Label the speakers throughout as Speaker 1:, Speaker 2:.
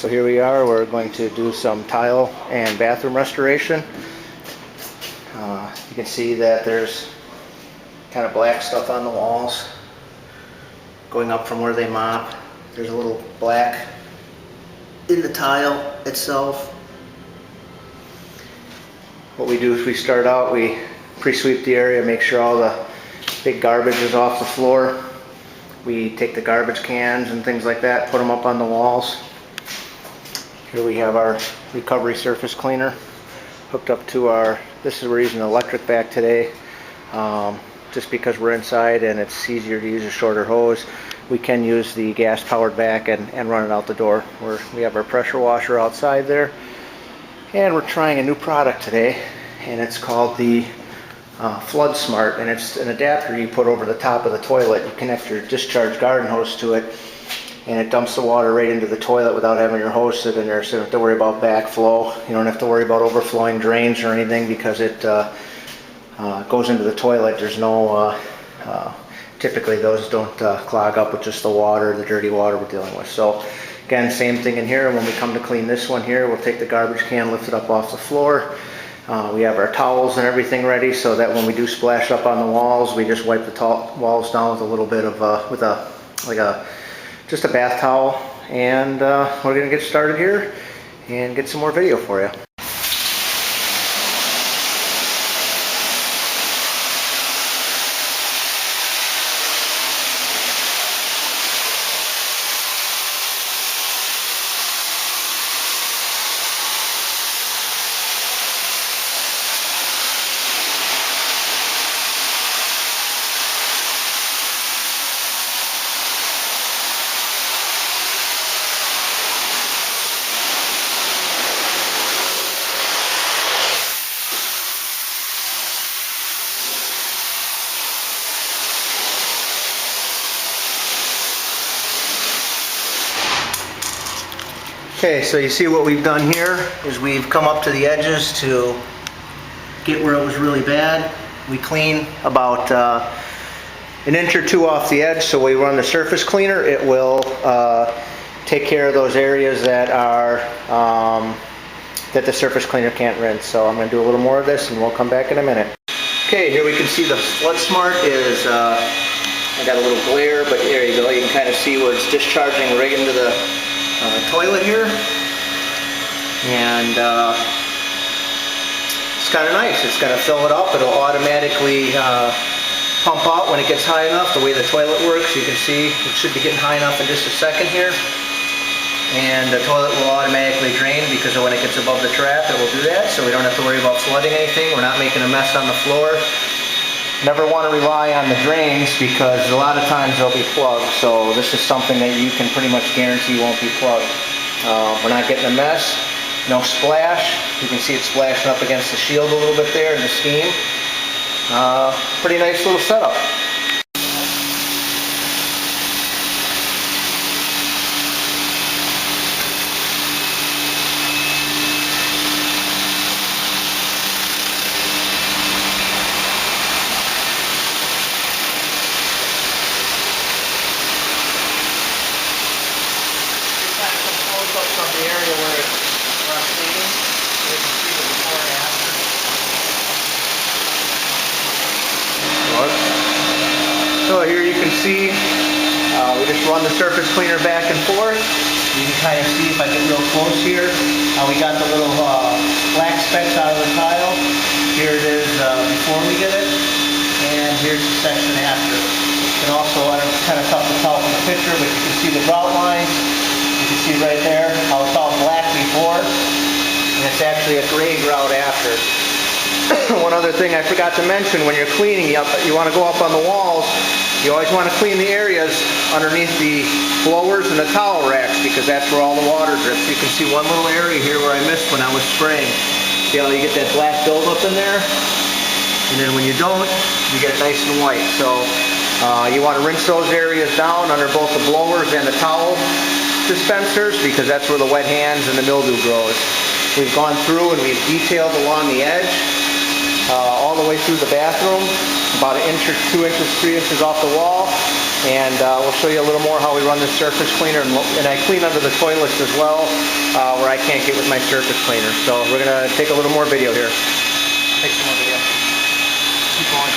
Speaker 1: So here we are, we're going to do some tile and bathroom restoration. You can see that there's kind of black stuff on the walls going up from where they mop. There's a little black in the tile itself. What we do is we start out, we pre-sweep the area, make sure all the big garbage is off the floor. We take the garbage cans and things like that, put them up on the walls. Here we have our recovery surface cleaner hooked up to our, we're using an electric vac today, just because we're inside and it's easier to use a shorter hose. We can use the gas powered vac and run it out the door. We have our pressure washer outside there, and we're trying a new product today, and it's called the Flood Smart, and it's an adapter you put over the top of the toilet. You connect your discharge garden hose to it, and it dumps the water right into the toilet without having your hose sit in there, so you don't have to worry about backflow. You don't have to worry about overflowing drains or anything, because it goes into the toilet. There's no, typically those don't clog up with just the water, the dirty water we're dealing with. So again, same thing in here. When we come to clean this one here, we'll take the garbage can, lift it up off the floor. We have our towels and everything ready, so that when we do splash up on the walls, we just wipe the walls down with a little bit of just a bath towel, and we're going to get started here and get some more video for you. Okay, so you see what we've done here is we've come up to the edges to get where it was really bad. We clean about an inch or two off the edge, so we run the surface cleaner. It will take care of those areas that are that the surface cleaner can't rinse. So I'm going to do a little more of this and we'll come back in a minute. Okay, here we can see the Flood Smart is, I got a little glare, but there you go. You can kind of see where it's discharging right into the toilet here, and it's kind of nice. It's going to fill it up. It'll automatically pump out when it gets high enough. The way the toilet works, you can see it should be getting high enough in just a second here, and the toilet will automatically drain, because when it gets above the trap it will do that, so we don't have to worry about flooding anything. We're not making a mess on the floor. Never want to rely on the drains, because a lot of times they'll be plugged, so this is something that you can pretty much guarantee won't be plugged. We're not getting a mess, no splash. You can see it splashing up against the shield a little bit there in the steam. Pretty nice little setup. Of the area where I'm cleaning, you can see the before and after. So here you can see we just run the surface cleaner back and forth. You can kind of see, if I get real close here, we got the little black specks out of the tile. Here it is before we did it, and here's the section after. And also, it's kind of tough to tell from the picture, but you can see the grout lines. You can see right there how it's all black before, and it's actually a gray grout after. One other thing I forgot to mention, when you're cleaning, you want to go up on the walls. You always want to clean the areas underneath the blowers and the towel racks, because that's where all the water drips. You can see one little area here where I missed when I was spraying. See how you get that black buildup in there? And then when you don't, you get it nice and white. So you want to rinse those areas down under both the blowers and the towel dispensers, because that's where the wet hands and the mildew grows. We've gone through and we've detailed along the edge, all the way through the bathroom, about an inch or 2 inches, 3 inches off the wall. And we'll show you a little more how we run this surface cleaner, and I clean under the toilets as well, where I can't get with my surface cleaner. So we're gonna take a little more video here. Take some more video. Keep going.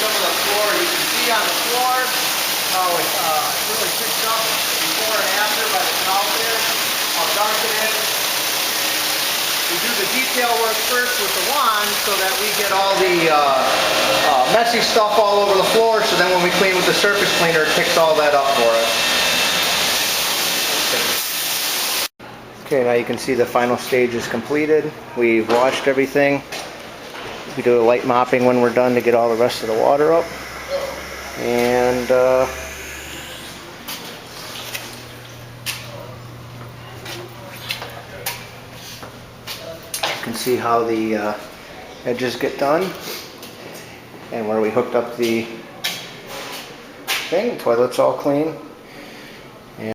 Speaker 1: Some of the floor, you can see on the floor how it really picks up before and after by the towel there, how dark it is. We do the detail work first with the wand so that we get all the messy stuff all over the floor, so then when we clean with the surface cleaner, it picks all that up for us. Okay, now you can see the final stage is completed. We've washed everything. We do a light mopping when we're done to get all the rest of the water up. And you can see how the edges get done. And where we hooked up the thing, the toilet's all clean.